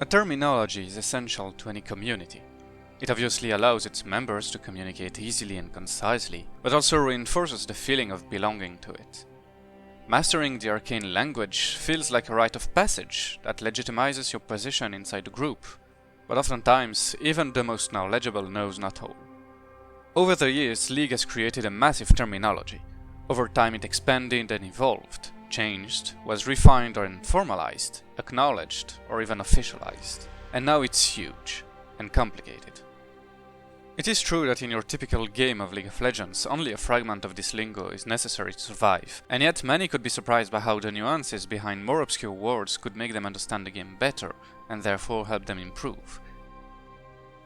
A terminology is essential to any community. It obviously allows its members to communicate easily and concisely, but also reinforces the feeling of belonging to it. Mastering the arcane language feels like a rite of passage that legitimizes your position inside the group, but oftentimes even the most knowledgeable knows not all. Over the years, League has created a massive terminology. Over time it expanded and evolved, changed, was refined or informalized, acknowledged or even officialized. And now it's huge and complicated. It is true that in your typical game of League of Legends, only a fragment of this lingo is necessary to survive, and yet many could be surprised by how the nuances behind more obscure words could make them understand the game better, and therefore help them improve.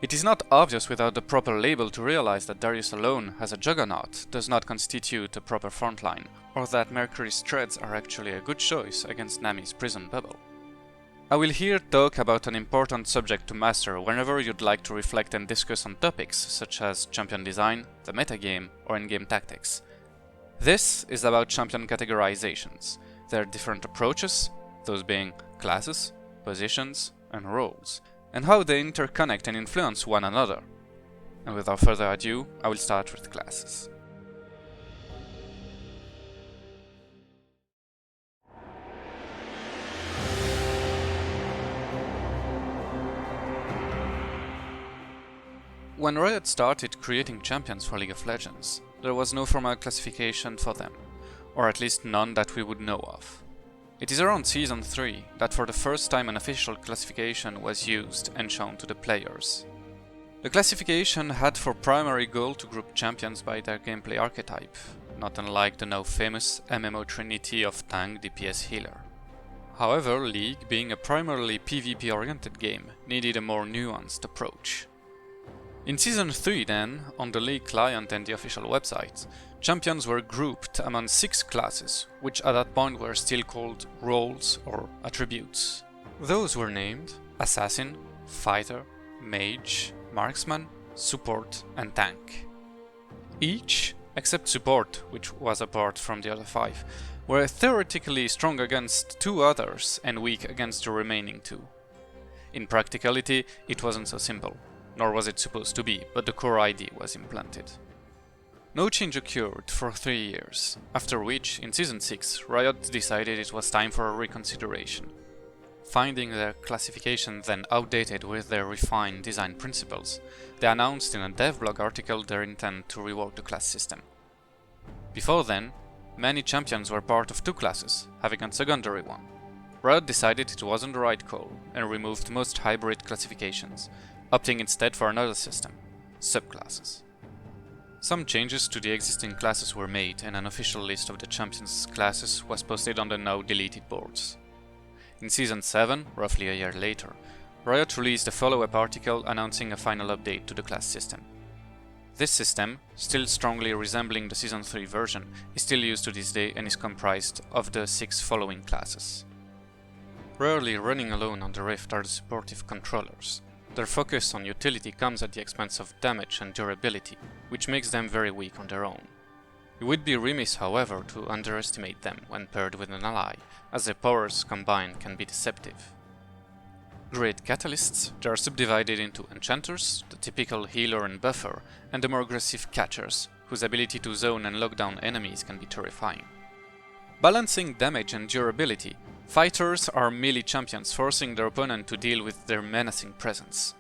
It is not obvious without the proper label to realize that Darius alone, as a juggernaut, does not constitute a proper frontline, or that Mercury's threads are actually a good choice against Nami's prison bubble. I will here talk about an important subject to master whenever you'd like to reflect and discuss on topics such as champion design, the metagame, or in-game tactics. This is about champion categorizations, their different approaches, those being classes, positions, and roles, and how they interconnect and influence one another. And without further ado, I will start with classes. When Riot started creating champions for League of Legends, there was no formal classification for them, or at least none that we would know of. It is around Season 3 that for the first time an official classification was used and shown to the players. The classification had for primary goal to group champions by their gameplay archetype, not unlike the now famous MMO trinity of tank, DPS, healer. However, League, being a primarily PvP-oriented game, needed a more nuanced approach. In Season 3 then, on the League client and the official website, champions were grouped among 6 classes, which at that point were still called roles or attributes. Those were named Assassin, Fighter, Mage, Marksman, Support and Tank. Each, except Support, which was apart from the other 5, were theoretically strong against 2 others and weak against the remaining 2. In practicality, it wasn't so simple. Nor was it supposed to be, but the core idea was implanted. No change occurred for 3 years, after which, in Season 6, Riot decided it was time for a reconsideration. Finding their classification then outdated with their refined design principles, they announced in a devblog article their intent to rework the class system. Before then, many champions were part of 2 classes, having a secondary one. Riot decided it wasn't the right call, and removed most hybrid classifications, opting instead for another system, subclasses. Some changes to the existing classes were made and an official list of the champions' classes was posted on the now deleted boards. In Season 7, roughly a year later, Riot released a follow-up article announcing a final update to the class system. This system, still strongly resembling the Season 3 version, is still used to this day and is comprised of the 6 following classes. Rarely running alone on the Rift are the supportive controllers. Their focus on utility comes at the expense of damage and durability, which makes them very weak on their own. It would be remiss, however, to underestimate them when paired with an ally, as their powers combined can be deceptive. Great catalysts, they are subdivided into enchanters, the typical healer and buffer, and the more aggressive catchers, whose ability to zone and lock down enemies can be terrifying. Balancing damage and durability, fighters are melee champions forcing their opponent to deal with their menacing presence.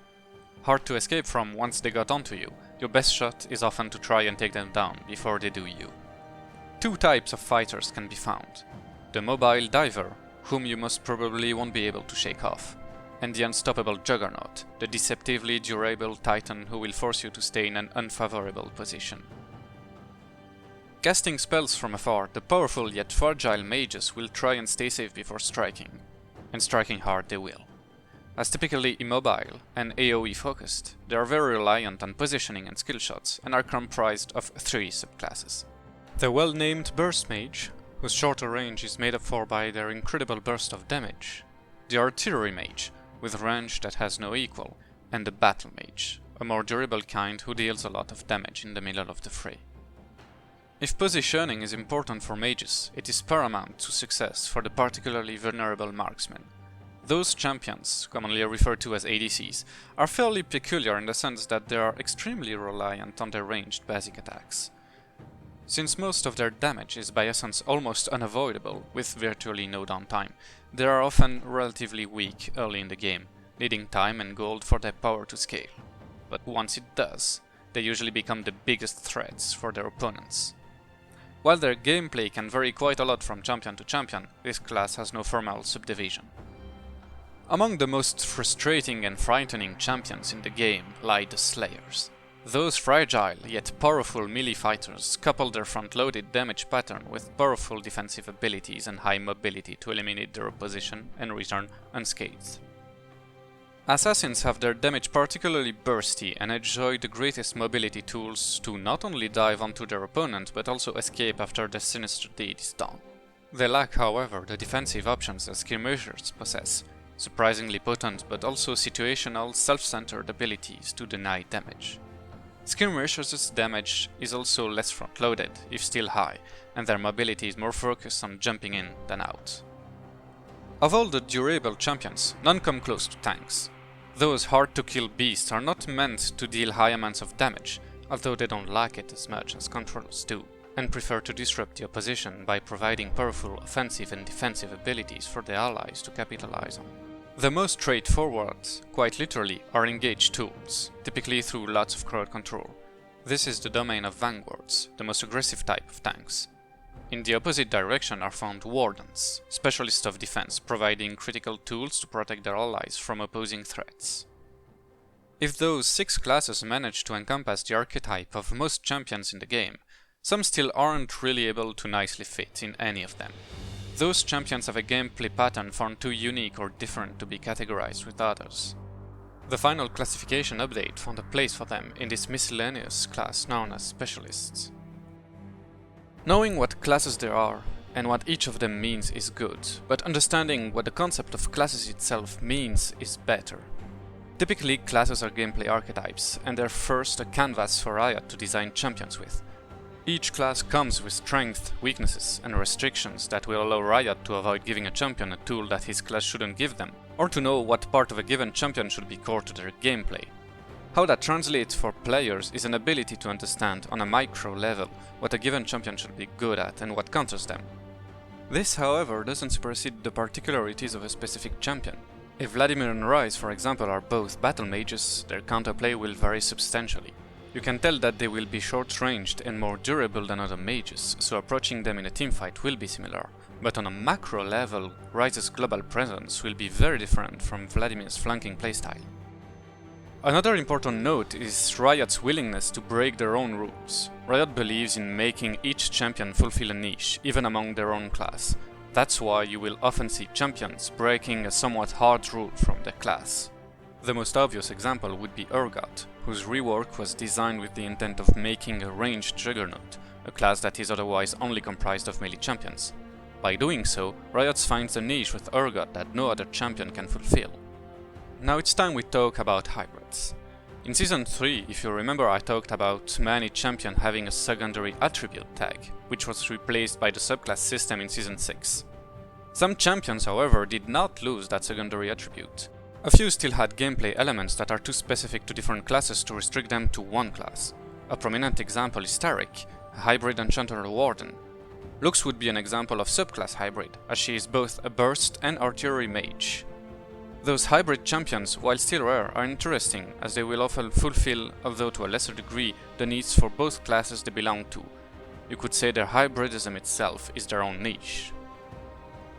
Hard to escape from once they got onto you, your best shot is often to try and take them down before they do you. 2 types of fighters can be found. The mobile diver, whom you most probably won't be able to shake off, and the unstoppable juggernaut, the deceptively durable titan who will force you to stay in an unfavorable position. Casting spells from afar, the powerful yet fragile mages will try and stay safe before striking, and striking hard they will. As typically immobile and AoE focused, they are very reliant on positioning and skill shots and are comprised of 3 subclasses. The well-named Burst Mage, whose shorter range is made up for by their incredible burst of damage, the Artillery Mage, with range that has no equal, and the Battle Mage, a more durable kind who deals a lot of damage in the middle of the fray. If positioning is important for mages, it is paramount to success for the particularly vulnerable marksmen, Those champions, commonly referred to as ADCs, are fairly peculiar in the sense that they are extremely reliant on their ranged basic attacks. Since most of their damage is by essence almost unavoidable with virtually no downtime, they are often relatively weak early in the game, needing time and gold for their power to scale. But once it does, they usually become the biggest threats for their opponents. While their gameplay can vary quite a lot from champion to champion, this class has no formal subdivision. Among the most frustrating and frightening champions in the game lie the Slayers. Those fragile yet powerful melee fighters couple their front-loaded damage pattern with powerful defensive abilities and high mobility to eliminate their opposition and return unscathed. Assassins have their damage particularly bursty and enjoy the greatest mobility tools to not only dive onto their opponent but also escape after the sinister deed is done. They lack, however, the defensive options that skirmishers possess, surprisingly potent but also situational, self-centered abilities to deny damage. Skirmishers' damage is also less front-loaded, if still high, and their mobility is more focused on jumping in than out. Of all the durable champions, none come close to tanks. Those hard-to-kill beasts are not meant to deal high amounts of damage, although they don't lack it as much as controllers do, and prefer to disrupt the opposition by providing powerful offensive and defensive abilities for their allies to capitalize on. The most straightforward, quite literally, are engage tools, typically through lots of crowd control. This is the domain of vanguards, the most aggressive type of tanks. In the opposite direction are found wardens, specialists of defense, providing critical tools to protect their allies from opposing threats. If those 6 classes manage to encompass the archetype of most champions in the game, some still aren't really able to nicely fit in any of them. Those champions have a gameplay pattern found too unique or different to be categorized with others. The final classification update found a place for them in this miscellaneous class known as specialists. Knowing what classes there are and what each of them means is good, but understanding what the concept of classes itself means is better. Typically, classes are gameplay archetypes, and they're first a canvas for Riot to design champions with. Each class comes with strengths, weaknesses, and restrictions that will allow Riot to avoid giving a champion a tool that his class shouldn't give them, or to know what part of a given champion should be core to their gameplay. How that translates for players is an ability to understand on a micro level what a given champion should be good at and what counters them. This, however, doesn't supersede the particularities of a specific champion. If Vladimir and Ryze, for example, are both battle mages, their counterplay will vary substantially. You can tell that they will be short-ranged and more durable than other mages, so approaching them in a teamfight will be similar. But on a macro level, Ryze's global presence will be very different from Vladimir's flanking playstyle. Another important note is Riot's willingness to break their own rules. Riot believes in making each champion fulfill a niche, even among their own class. That's why you will often see champions breaking a somewhat hard rule from their class. The most obvious example would be Urgot, whose rework was designed with the intent of making a ranged juggernaut, a class that is otherwise only comprised of melee champions. By doing so, Riot finds a niche with Urgot that no other champion can fulfill. Now it's time we talk about hybrids. In Season 3, if you remember, I talked about many champions having a secondary attribute tag, which was replaced by the subclass system in Season 6. Some champions, however, did not lose that secondary attribute. A few still had gameplay elements that are too specific to different classes to restrict them to one class. A prominent example is Taric, a hybrid enchanter warden. Lux would be an example of subclass hybrid, as she is both a burst and artillery mage. Those hybrid champions, while still rare, are interesting, as they will often fulfill, although to a lesser degree, the needs for both classes they belong to. You could say their hybridism itself is their own niche.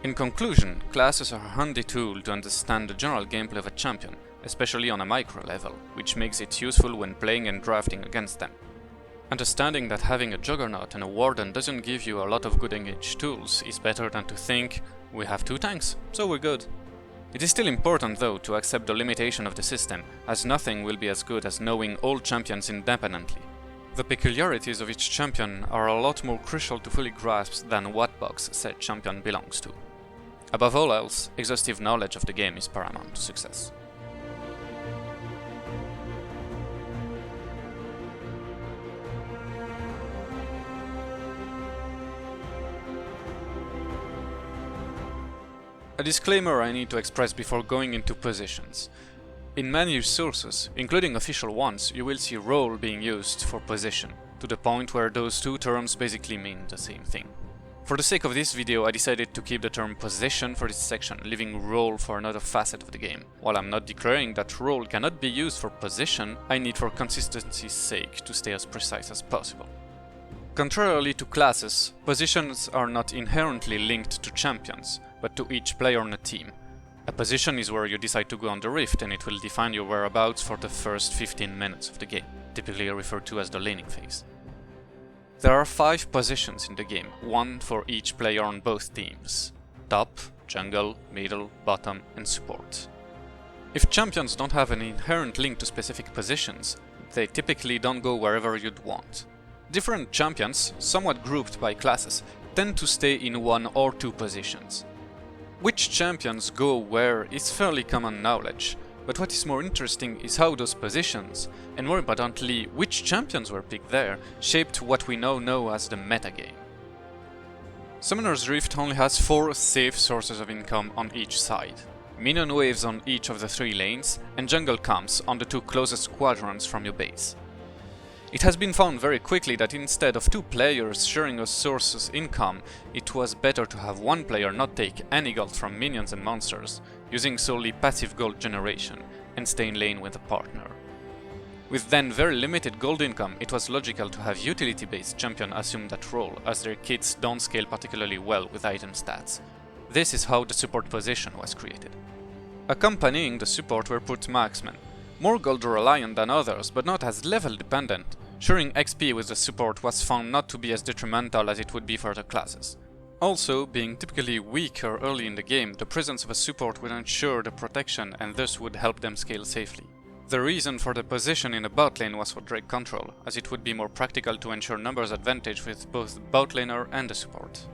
In conclusion, classes are a handy tool to understand the general gameplay of a champion, especially on a micro level, which makes it useful when playing and drafting against them. Understanding that having a Juggernaut and a Warden doesn't give you a lot of good engage tools is better than to think, we have 2 tanks, so we're good. It is still important though to accept the limitation of the system, as nothing will be as good as knowing all champions independently. The peculiarities of each champion are a lot more crucial to fully grasp than what box said champion belongs to. Above all else, exhaustive knowledge of the game is paramount to success. A disclaimer I need to express before going into positions. In many sources, including official ones, you will see role being used for position, to the point where those two terms basically mean the same thing. For the sake of this video, I decided to keep the term position for this section, leaving role for another facet of the game. While I'm not declaring that role cannot be used for position, I need for consistency's sake to stay as precise as possible. Contrarily to classes, positions are not inherently linked to champions, but to each player on a team. A position is where you decide to go on the rift, and it will define your whereabouts for the first 15 minutes of the game, typically referred to as the laning phase. There are 5 positions in the game, one for each player on both teams: top, jungle, middle, bottom, and support. If champions don't have an inherent link to specific positions, they typically don't go wherever you'd want. Different champions, somewhat grouped by classes, tend to stay in 1 or 2 positions. Which champions go where is fairly common knowledge, but what is more interesting is how those positions, and more importantly, which champions were picked there, shaped what we now know as the metagame. Summoner's Rift only has 4 safe sources of income on each side: minion waves on each of the 3 lanes, and jungle camps on the 2 closest quadrants from your base. It has been found very quickly that instead of 2 players sharing a source's income, it was better to have 1 player not take any gold from minions and monsters, using solely passive gold generation, and stay in lane with a partner. With then very limited gold income, it was logical to have utility-based champion assume that role, as their kits don't scale particularly well with item stats. This is how the support position was created. Accompanying the support were put marksmen, more gold reliant than others, but not as level dependent. Sharing XP with the support was found not to be as detrimental as it would be for other classes. Also, being typically weaker early in the game, the presence of a support would ensure the protection and thus would help them scale safely. The reason for the position in the bot lane was for Drake control, as it would be more practical to ensure numbers advantage with both the bot laner and the support.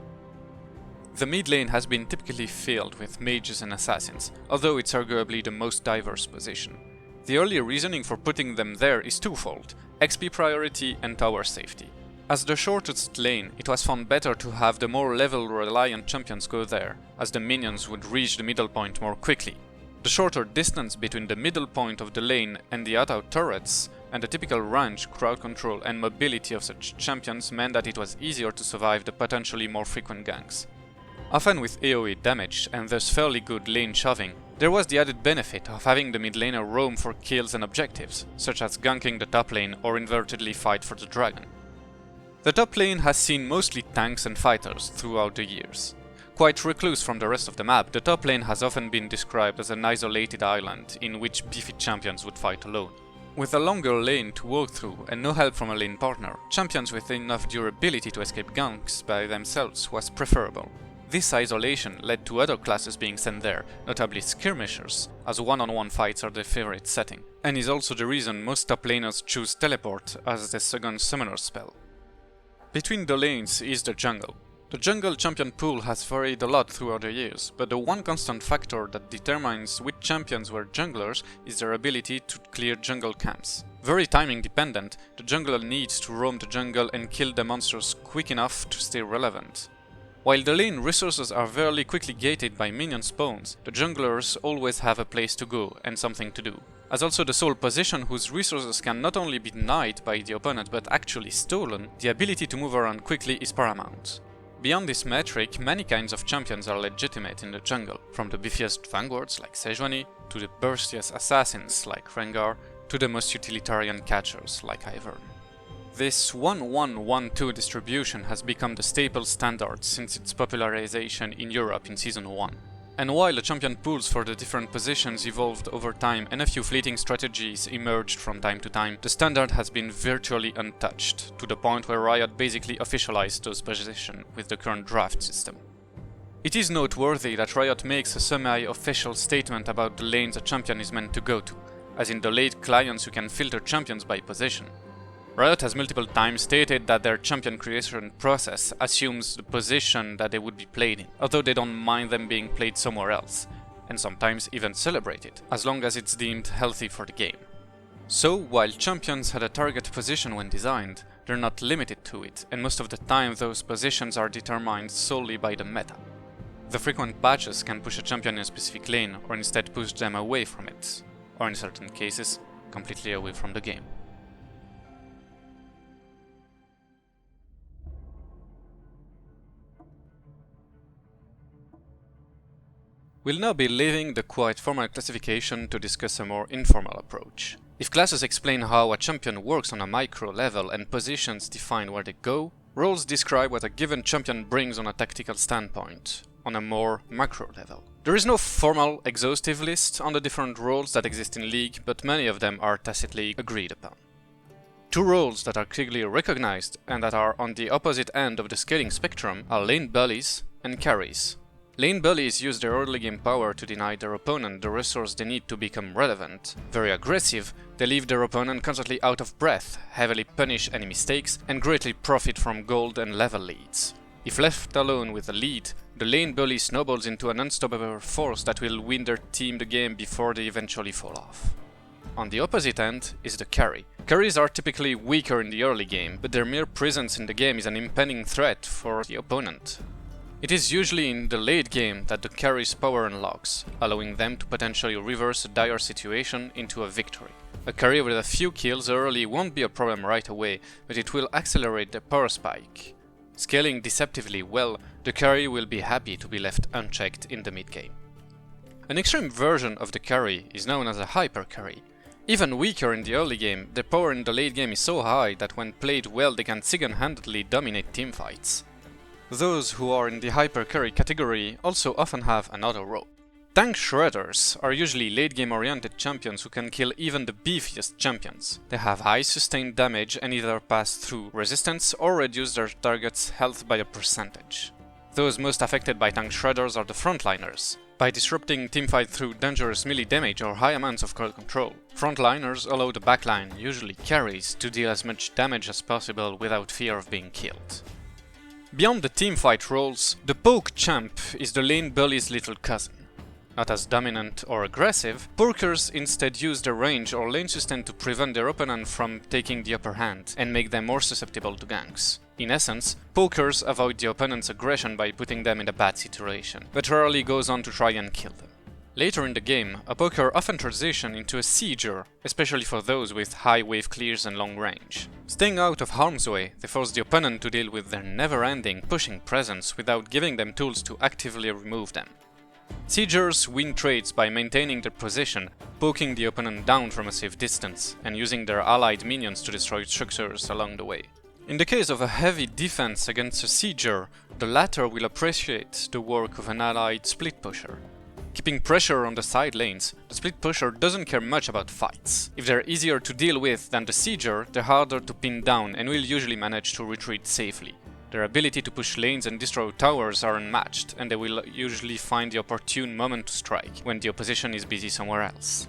The mid lane has been typically filled with mages and assassins, although it's arguably the most diverse position. The early reasoning for putting them there is twofold: XP priority and tower safety. As the shortest lane, it was found better to have the more level reliant champions go there, as the minions would reach the middle point more quickly. The shorter distance between the middle point of the lane and the out turrets, and the typical range, crowd control and mobility of such champions meant that it was easier to survive the potentially more frequent ganks. Often with AoE damage and thus fairly good lane shoving, there was the added benefit of having the mid laner roam for kills and objectives, such as ganking the top lane or invertedly fight for the dragon. The top lane has seen mostly tanks and fighters throughout the years. Quite recluse from the rest of the map, the top lane has often been described as an isolated island in which beefy champions would fight alone. With a longer lane to walk through and no help from a lane partner, champions with enough durability to escape ganks by themselves was preferable. This isolation led to other classes being sent there, notably skirmishers, as one-on-one fights are their favorite setting, and is also the reason most top laners choose teleport as the second summoner spell. Between the lanes is the jungle. The jungle champion pool has varied a lot throughout the years, but the one constant factor that determines which champions were junglers is their ability to clear jungle camps. Very timing dependent, the jungler needs to roam the jungle and kill the monsters quick enough to stay relevant. While the lane resources are fairly quickly gated by minion spawns, the junglers always have a place to go and something to do. As also the sole position whose resources can not only be denied by the opponent but actually stolen, the ability to move around quickly is paramount. Beyond this metric, many kinds of champions are legitimate in the jungle, from the beefiest vanguards like Sejuani, to the burstiest assassins like Rengar, to the most utilitarian catchers like Ivern. This 1-1-1-2 distribution has become the staple standard since its popularization in Europe in Season 1. And while the champion pools for the different positions evolved over time and a few fleeting strategies emerged from time to time, the standard has been virtually untouched, to the point where Riot basically officialized those positions with the current draft system. It is noteworthy that Riot makes a semi-official statement about the lanes a champion is meant to go to, as in the late clients you can filter champions by position. Riot has multiple times stated that their champion creation process assumes the position that they would be played in, although they don't mind them being played somewhere else, and sometimes even celebrate it, as long as it's deemed healthy for the game. So, while champions had a target position when designed, they're not limited to it, and most of the time those positions are determined solely by the meta. The frequent patches can push a champion in a specific lane or instead push them away from it, or in certain cases, completely away from the game. We'll now be leaving the quite formal classification to discuss a more informal approach. If classes explain how a champion works on a micro level and positions define where they go, roles describe what a given champion brings on a tactical standpoint, on a more macro level. There is no formal, exhaustive list on the different roles that exist in League, but many of them are tacitly agreed upon. Two roles that are clearly recognized and that are on the opposite end of the scaling spectrum are lane bullies and carries. Lane bullies use their early game power to deny their opponent the resource they need to become relevant. Very aggressive, they leave their opponent constantly out of breath, heavily punish any mistakes, and greatly profit from gold and level leads. If left alone with a lead, the lane bully snowballs into an unstoppable force that will win their team the game before they eventually fall off. On the opposite end is the carry. Carries are typically weaker in the early game, but their mere presence in the game is an impending threat for the opponent. It is usually in the late game that the carry's power unlocks, allowing them to potentially reverse a dire situation into a victory. A carry with a few kills early won't be a problem right away, but it will accelerate the power spike. Scaling deceptively well, the carry will be happy to be left unchecked in the mid-game. An extreme version of the carry is known as a hyper carry. Even weaker in the early game, their power in the late game is so high that when played well they can single-handedly dominate teamfights. Those who are in the hyper carry category also often have another role. Tank shredders are usually late game oriented champions who can kill even the beefiest champions. They have high sustained damage and either pass through resistance or reduce their target's health by a percentage. Those most affected by tank shredders are the frontliners. By disrupting teamfight through dangerous melee damage or high amounts of crowd control, frontliners allow the backline, usually carries, to deal as much damage as possible without fear of being killed. Beyond the teamfight roles, the poke champ is the lane bully's little cousin. Not as dominant or aggressive, pokers instead use their range or lane sustain to prevent their opponent from taking the upper hand and make them more susceptible to ganks. In essence, pokers avoid the opponent's aggression by putting them in a bad situation, but rarely goes on to try and kill them. Later in the game, a poker often transitions into a sieger, especially for those with high wave clears and long range. Staying out of harm's way, they force the opponent to deal with their never-ending pushing presence without giving them tools to actively remove them. Siegers win trades by maintaining their position, poking the opponent down from a safe distance, and using their allied minions to destroy structures along the way. In the case of a heavy defense against a sieger, the latter will appreciate the work of an allied split pusher. Keeping pressure on the side lanes, the split pusher doesn't care much about fights. If they're easier to deal with than the sieger, they're harder to pin down and will usually manage to retreat safely. Their ability to push lanes and destroy towers are unmatched, and they will usually find the opportune moment to strike, when the opposition is busy somewhere else.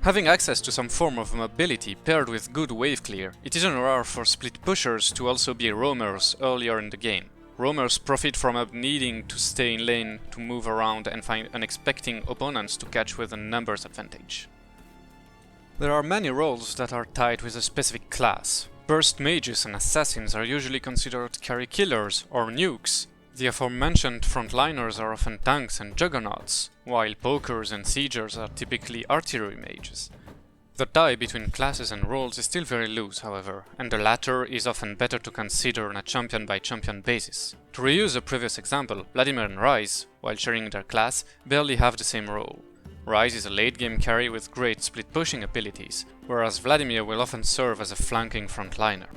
Having access to some form of mobility paired with good wave clear, it isn't rare for split pushers to also be roamers earlier in the game. Roamers profit from needing to stay in lane to move around and find unexpected opponents to catch with a numbers advantage. There are many roles that are tied with a specific class. Burst mages and assassins are usually considered carry killers or nukes. The aforementioned frontliners are often tanks and juggernauts, while pokers and siegers are typically artillery mages. The tie between classes and roles is still very loose, however, and the latter is often better to consider on a champion-by-champion basis. To reuse a previous example, Vladimir and Ryze, while sharing their class, barely have the same role. Ryze is a late-game carry with great split-pushing abilities, whereas Vladimir will often serve as a flanking frontliner.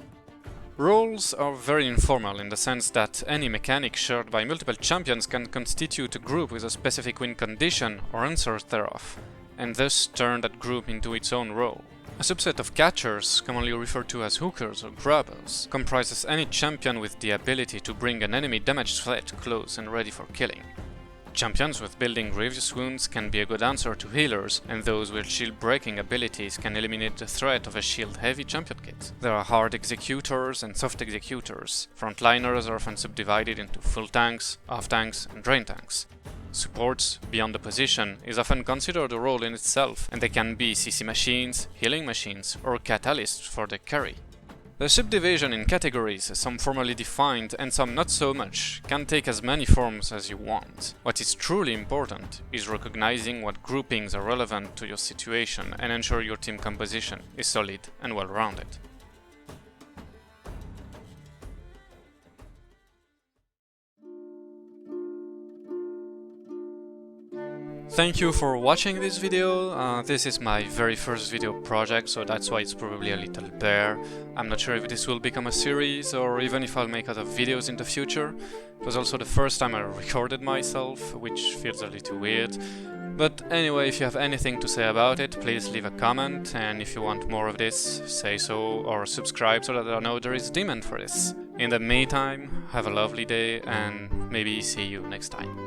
Roles are very informal in the sense that any mechanic shared by multiple champions can constitute a group with a specific win condition or answers thereof, and thus turn that group into its own role. A subset of catchers, commonly referred to as hookers or grabbers, comprises any champion with the ability to bring an enemy damaged threat close and ready for killing. Champions with building grievous wounds can be a good answer to healers, and those with shield breaking abilities can eliminate the threat of a shield heavy champion kit. There are hard executors and soft executors. Frontliners are often subdivided into full tanks, off tanks, and drain tanks. Supports, beyond the position, is often considered a role in itself, and they can be CC machines, healing machines, or catalysts for the carry. The subdivision in categories, some formally defined and some not so much, can take as many forms as you want. What is truly important is recognizing what groupings are relevant to your situation and ensure your team composition is solid and well-rounded. Thank you for watching this video. This is my very first video project, so that's why it's probably a little bare. I'm not sure if this will become a series or even if I'll make other videos in the future. It was also the first time I recorded myself, which feels a little weird. But anyway, if you have anything to say about it, please leave a comment, and if you want more of this, say so or subscribe so that I know there is demand for this. In the meantime, have a lovely day and maybe see you next time.